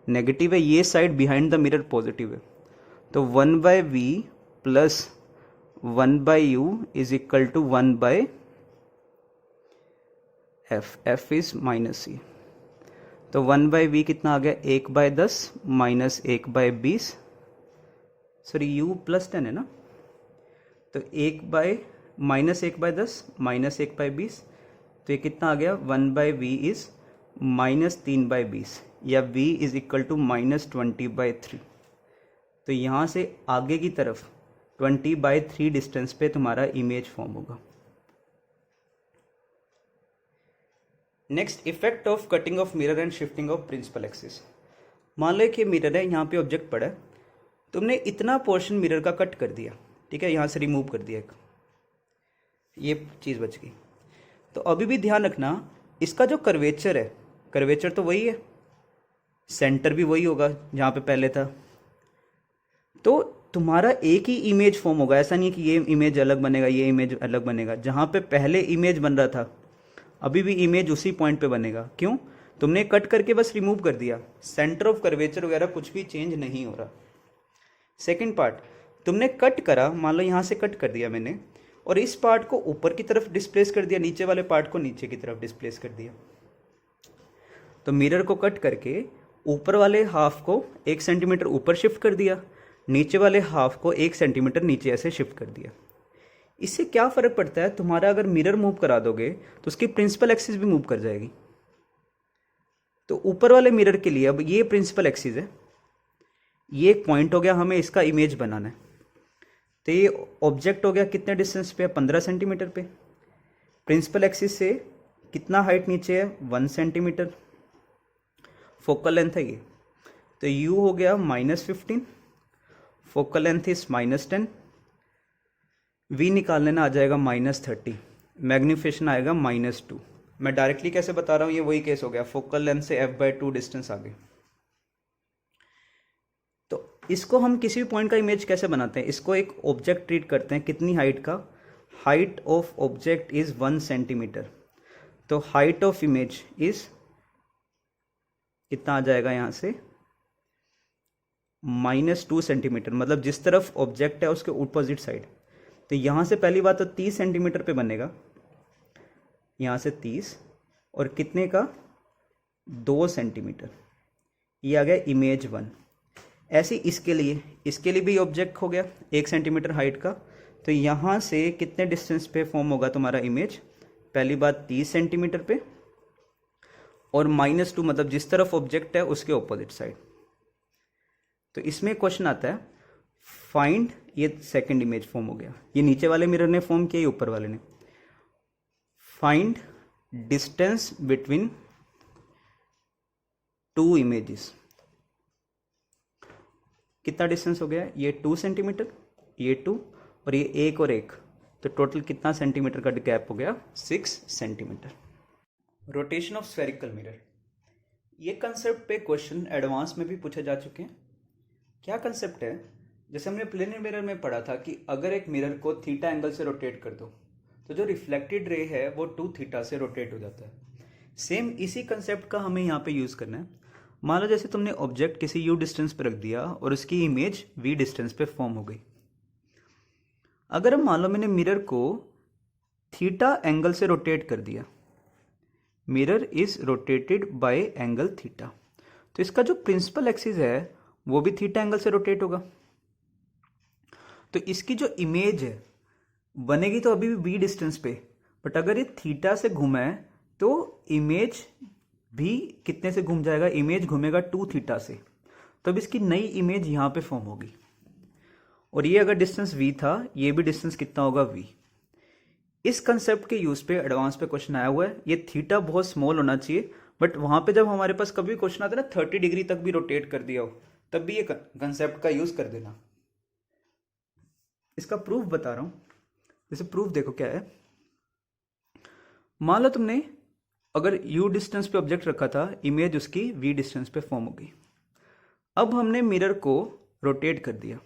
नेगेटिव है, ये side behind the mirror positive है, तो 1/v plus 1/u is equal to 1/f, f is -c। तो 1/v कितना आ गया, 1/10 माइनस 1/20, सॉरी u +10 है ना, तो -1/10 माइनस 1/20, तो ये कितना आ गया, 1/v इज -3/20, या v इज इक्वल टू -20/3। तो यहाँ से आगे की तरफ 20/3 डिस्टेंस पे तुम्हारा इमेज फॉर्म होगा। Next, effect of cutting of mirror and shifting of principal axis. मान लो कि मिरर है, यहाँ पे ऑब्जेक्ट पड़ा है, तुमने इतना पोर्शन मिरर का कट कर दिया, ठीक है, यहाँ से रिमूव कर दिया, एक ये चीज़ बच गई। तो अभी भी ध्यान रखना इसका जो कर्वेचर है, कर्वेचर तो वही है, सेंटर भी वही होगा जहाँ पे पहले था, तो तुम्हारा एक ही इमेज फॉर्म होगा। ऐसा नहीं है कि ये इमेज अलग बनेगा, ये इमेज अलग बनेगा। जहाँ पे पहले इमेज बन रहा था अभी भी इमेज उसी पॉइंट पे बनेगा। क्यों, तुमने कट करके बस रिमूव कर दिया, सेंटर ऑफ कर्वेचर वगैरह कुछ भी चेंज नहीं हो रहा। सेकेंड पार्ट, तुमने कट करा, मान लो यहाँ से कट कर दिया मैंने, और इस पार्ट को ऊपर की तरफ डिस्प्लेस कर दिया, नीचे वाले पार्ट को नीचे की तरफ डिस्प्लेस कर दिया। तो मिरर को कट करके ऊपर वाले हाफ को 1 सेंटीमीटर ऊपर शिफ्ट कर दिया, नीचे वाले हाफ को 1 सेंटीमीटर नीचे ऐसे शिफ्ट कर दिया। इससे क्या फ़र्क पड़ता है, तुम्हारा अगर मिरर मूव करा दोगे तो उसकी प्रिंसिपल एक्सिस भी मूव कर जाएगी। तो ऊपर वाले मिरर के लिए अब ये प्रिंसिपल एक्सिस है, ये एक पॉइंट हो गया, हमें इसका इमेज बनाना है। तो ये ऑब्जेक्ट हो गया कितने डिस्टेंस पे है, 15 सेंटीमीटर पे। प्रिंसिपल एक्सिस से कितना हाइट नीचे है, 1 सेंटीमीटर। फोकल लेंथ है ये, तो u हो गया -15, फोकल लेंथ इज -10, v निकाल लेना, आ जाएगा -30, मैग्नीफिकेशन आएगा -2। मैं डायरेक्टली कैसे बता रहा हूँ, ये वही केस हो गया, फोकल लेंथ से f/2 डिस्टेंस आ गई। तो इसको हम किसी भी पॉइंट का इमेज कैसे बनाते हैं, इसको एक ऑब्जेक्ट ट्रीट करते हैं, कितनी हाइट का, height of object is 1 centimetre, तो हाइट ऑफ इमेज इज कितना आ जाएगा यहाँ से -2 सेंटीमीटर, मतलब जिस तरफ ऑब्जेक्ट है उसके ऑपोजिट साइड। तो यहाँ से पहली बात तो 30 सेंटीमीटर पे बनेगा, यहाँ से 30, और कितने का 2 सेंटीमीटर, ये आ गया इमेज 1। ऐसे इसके लिए भी ऑब्जेक्ट हो गया 1 सेंटीमीटर हाइट का, तो यहाँ से कितने डिस्टेंस पे फॉर्म होगा तुम्हारा इमेज, पहली बात 30 सेंटीमीटर पे, और -2 मतलब जिस तरफ ऑब्जेक्ट है उसके ऑपोजिट साइड। तो इसमें क्वेश्चन आता है फाइंड, ये सेकंड इमेज फॉर्म हो गया, ये नीचे वाले मिरर ने फॉर्म किया, ये ऊपर वाले ने। फाइंड डिस्टेंस बिटवीन 2 इमेजेस, कितना डिस्टेंस हो गया, ये 2 सेंटीमीटर, ये 2, और ये 1 और 1, तो टोटल कितना सेंटीमीटर का गैप हो गया? 6 centimetre. Rotation of spherical mirror, ये कंसेप्ट पे क्वेश्चन एडवांस में भी पूछे जा चुके हैं। क्या कंसेप्ट है? जैसे हमने प्लेनर मिरर में पढ़ा था कि अगर एक मिरर को थीटा एंगल से रोटेट कर दो तो जो रिफ्लेक्टेड रे है वो 2 थीटा से रोटेट हो जाता है। सेम इसी कंसेप्ट का हमें यहाँ पे यूज़ करना है। मान लो जैसे तुमने ऑब्जेक्ट किसी यू डिस्टेंस पे रख दिया और उसकी इमेज वी डिस्टेंस पे फॉर्म हो गई। अगर हम मान लो मैंने मिरर को थीटा एंगल से रोटेट कर दिया, mirror is rotated bye angle theta, तो इसका जो प्रिंसिपल एक्सिस है वो भी थीटा एंगल से रोटेट होगा। तो इसकी जो इमेज है बनेगी तो अभी भी वी डिस्टेंस पे, बट अगर ये थीटा से घूमा है तो इमेज भी कितने से घूम जाएगा? इमेज घूमेगा 2 थीटा से, तो अब इसकी नई इमेज यहां पे फॉर्म होगी। और ये अगर डिस्टेंस v था, ये भी डिस्टेंस कितना होगा? v। इस कंसेप्ट के यूज पे एडवांस पे क्वेश्चन आया हुआ है। ये थीटा बहुत स्मॉल होना चाहिए, बट वहां पे जब हमारे पास कभी क्वेश्चन आता है ना 30 डिग्री तक भी रोटेट कर दिया हो, तब भी ये कंसेप्ट का यूज कर देना। इसका प्रूफ बता रहा हूं। जैसे प्रूफ देखो क्या है। मान लो तुमने अगर u डिस्टेंस पे ऑब्जेक्ट रखा था, इमेज उसकी v डिस्टेंस पे फॉर्म हो गई। अब हमने मिरर को रोटेट कर दिया,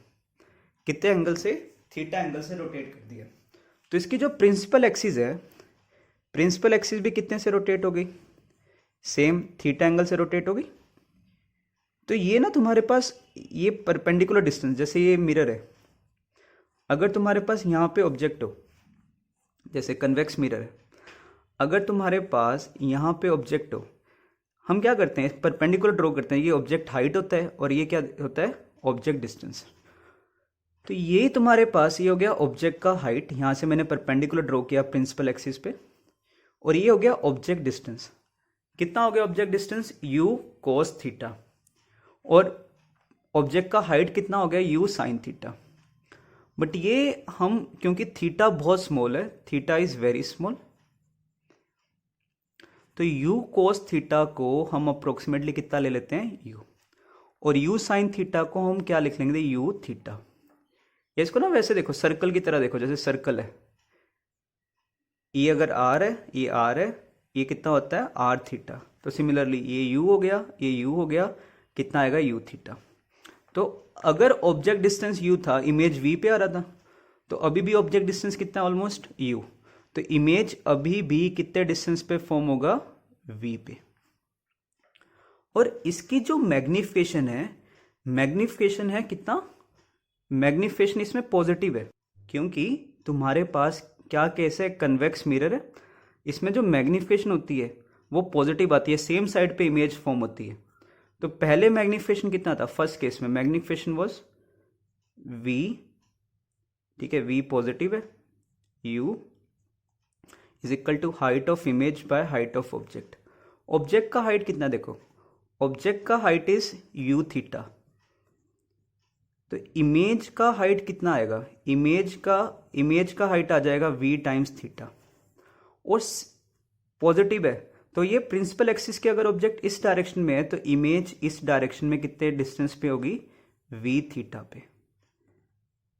कितने एंगल से? थीटा एंगल से रोटेट कर दिया। तो इसकी जो प्रिंसिपल एक्सिस है, प्रिंसिपल एक्सिस भी कितने से रोटेट हो गई? सेम थीटा एंगल से रोटेट हो गई। तो ये ना तुम्हारे पास ये परपेंडिकुलर डिस्टेंस, जैसे ये मिरर है, अगर तुम्हारे पास यहाँ पे ऑब्जेक्ट हो, जैसे कन्वेक्स मिरर है, अगर तुम्हारे पास यहाँ पे ऑब्जेक्ट हो, हम क्या करते हैं? परपेंडिकुलर ड्रॉ करते हैं। ये ऑब्जेक्ट हाइट होता है और ये क्या होता है? Object distance. तो ये तुम्हारे पास ये हो गया ऑब्जेक्ट का हाइट, यहां से मैंने परपेंडिकुलर ड्रॉ किया प्रिंसिपल एक्सिस पे, और ये हो गया ऑब्जेक्ट डिस्टेंस। कितना हो गया object distance? u cos theta. और ऑब्जेक्ट का हाइट कितना हो गया? u sin theta. बट ये हम, क्योंकि थीटा बहुत स्मॉल है, थीटा इज वेरी स्मॉल, तो u cos थीटा को हम अप्रोक्सीमेटली कितना ले लेते हैं? u। और u sin थीटा को हम क्या लिख लेंगे? u theta. इसको ना वैसे देखो, सर्कल की तरह देखो, जैसे सर्कल है, ये अगर r है, ये r है, ये कितना होता है? r theta. तो सिमिलरली ये u हो गया, ये u हो गया, कितना आएगा? u theta. तो अगर ऑब्जेक्ट डिस्टेंस u था, इमेज v पे आ रहा था, तो अभी भी ऑब्जेक्ट डिस्टेंस कितना? Almost u। तो इमेज अभी भी कितने डिस्टेंस पे फॉर्म होगा? v पे। और इसकी जो मैग्निफिकेशन है कितना? मैग्निफिकेशन इसमें पॉजिटिव है, क्योंकि तुम्हारे पास क्या केस है? कन्वेक्स मिरर है, इसमें जो मैग्निफिकेशन होती है वो पॉजिटिव आती है, सेम साइड पे इमेज फॉर्म होती है। तो पहले मैग्निफिकेशन कितना था? फर्स्ट केस में मैग्निफिकेशन वाज v, ठीक है, v पॉजिटिव है, u is equal to height of image by height of object. Object का हाइट कितना? देखो, ऑब्जेक्ट का हाइट इज u थीटा, तो इमेज का हाइट कितना आएगा? इमेज का हाइट आ जाएगा v टाइम्स थीटा। और पॉजिटिव है, तो ये प्रिंसिपल एक्सिस के अगर ऑब्जेक्ट इस डायरेक्शन में है तो इमेज इस डायरेक्शन में कितने डिस्टेंस पे होगी? v थीटा पे।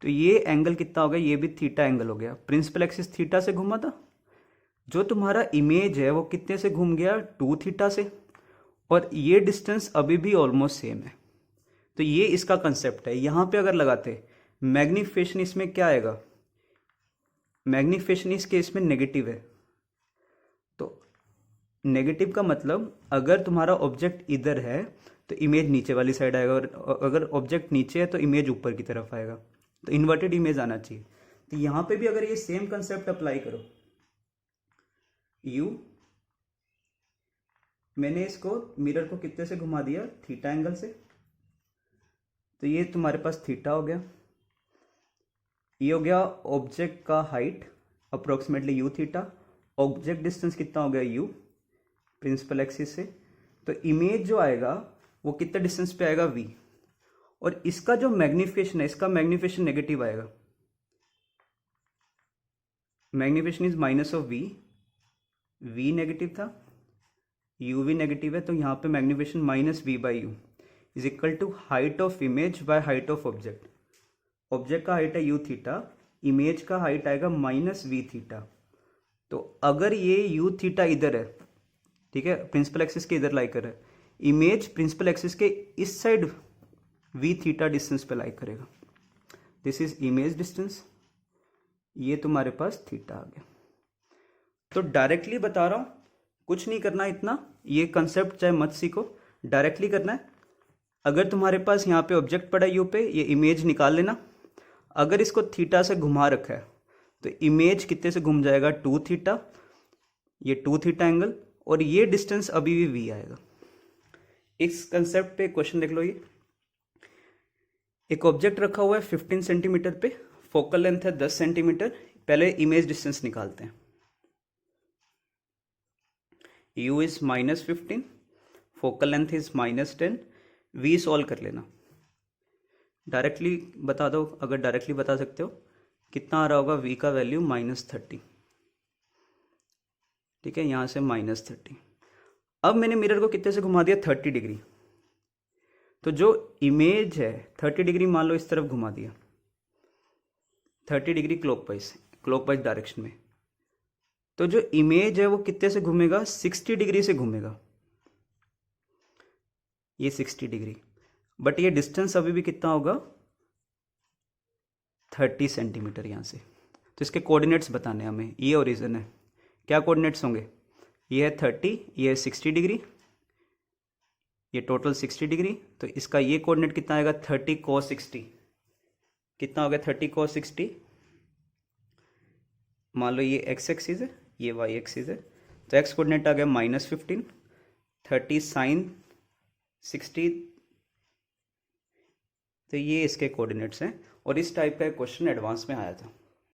तो ये एंगल कितना हो गया? ये भी थीटा एंगल हो गया। प्रिंसिपल एक्सिस थीटा से घूमा था, जो तुम्हारा इमेज है वो कितने से घूम गया? 2 थीटा से, और ये डिस्टेंस अभी भी ऑलमोस्ट सेम है। तो ये इसका कंसेप्ट है। यहां पे अगर लगाते मैग्निफिकेशन, इसमें क्या आएगा? मैग्निफिकेशन इस केस में नेगेटिव है, तो नेगेटिव का मतलब अगर तुम्हारा ऑब्जेक्ट इधर है तो इमेज नीचे वाली साइड आएगा, और अगर ऑब्जेक्ट नीचे है तो इमेज ऊपर की तरफ आएगा, तो इन्वर्टेड इमेज आना चाहिए। तो यहां पे भी अगर ये सेम कंसेप्ट अप्लाई करो, u, मैंने इसको मिरर को कितने से घुमा दिया? थीटा एंगल से, तो ये तुम्हारे पास थीटा हो गया, ये हो गया ऑब्जेक्ट का height approximately u theta, object distance कितना हो गया? u प्रिंसिपल एक्सिस से, तो इमेज जो आएगा वो कितने डिस्टेंस पे आएगा? v। और इसका जो मैग्निफिकेशन है, इसका मैग्निफिकेशन नेगेटिव आएगा, magnification is minus of v, v negative था, u भी नेगेटिव है, तो यहाँ पे magnification minus v by U is equal to height of image by height of object. Object का हाइट है u थीटा, इमेज का हाइट आएगा माइनस वी थीटा। तो अगर ये यू थीटा इधर है, ठीक है, प्रिंसिपल एक्सिस के इधर लाई कर रहा है, इमेज प्रिंसिपल एक्सिस के इस साइड वी थीटा डिस्टेंस पे लाई करेगा। दिस इज इमेज डिस्टेंस, ये तुम्हारे पास थीटा आ गया। तो डायरेक्टली बता रहा हूं, कुछ नहीं करना इतना, ये कंसेप्ट चाहे मत सीखो, डायरेक्टली करना है। अगर तुम्हारे पास यहाँ पे ऑब्जेक्ट पड़ा है यू पे, ये इमेज निकाल लेना। अगर इसको थीटा से घुमा रखा है तो इमेज कितने से घूम जाएगा, 2 थीटा, ये 2 थीटा एंगल, और ये डिस्टेंस अभी भी वी आएगा। इस कंसेप्ट पे क्वेश्चन देख लो। ये एक ऑब्जेक्ट रखा हुआ है 15 सेंटीमीटर पे, फोकल लेंथ है 10 सेंटीमीटर। पहले इमेज डिस्टेंस निकालते हैं। u is -15, focal length is -10, v solve कर लेना। डायरेक्टली बता दो, अगर डायरेक्टली बता सकते हो कितना आ रहा होगा, v का वैल्यू -30, ठीक है, यहाँ से -30। अब मैंने मिरर को कितने से घुमा दिया, 30 डिग्री। तो जो इमेज है 30 डिग्री मान लो इस तरफ घुमा दिया, 30 डिग्री क्लॉकवाइज डायरेक्शन में। तो जो इमेज है वो कितने से घूमेगा, 60 डिग्री से घूमेगा, ये 60 डिग्री। बट ये डिस्टेंस अभी भी कितना होगा, 30 सेंटीमीटर यहाँ से। तो इसके कोऑर्डिनेट्स बताने हमें, ये ओरिजिन है, क्या कोऑर्डिनेट्स होंगे, ये है 30, ये है 60 डिग्री, ये टोटल 60 डिग्री। तो इसका ये कोऑर्डिनेट कितना आएगा, 30 cos 60, कितना हो गया 30 cos 60। मान लो ये x एक्सिस है, ये y एक्सिस है, तो x कोऑर्डिनेट आ गया -15, 30 sin 60। तो ये इसके कोऑर्डिनेट्स हैं, और इस टाइप का एक क्वेश्चन एडवांस में आया था।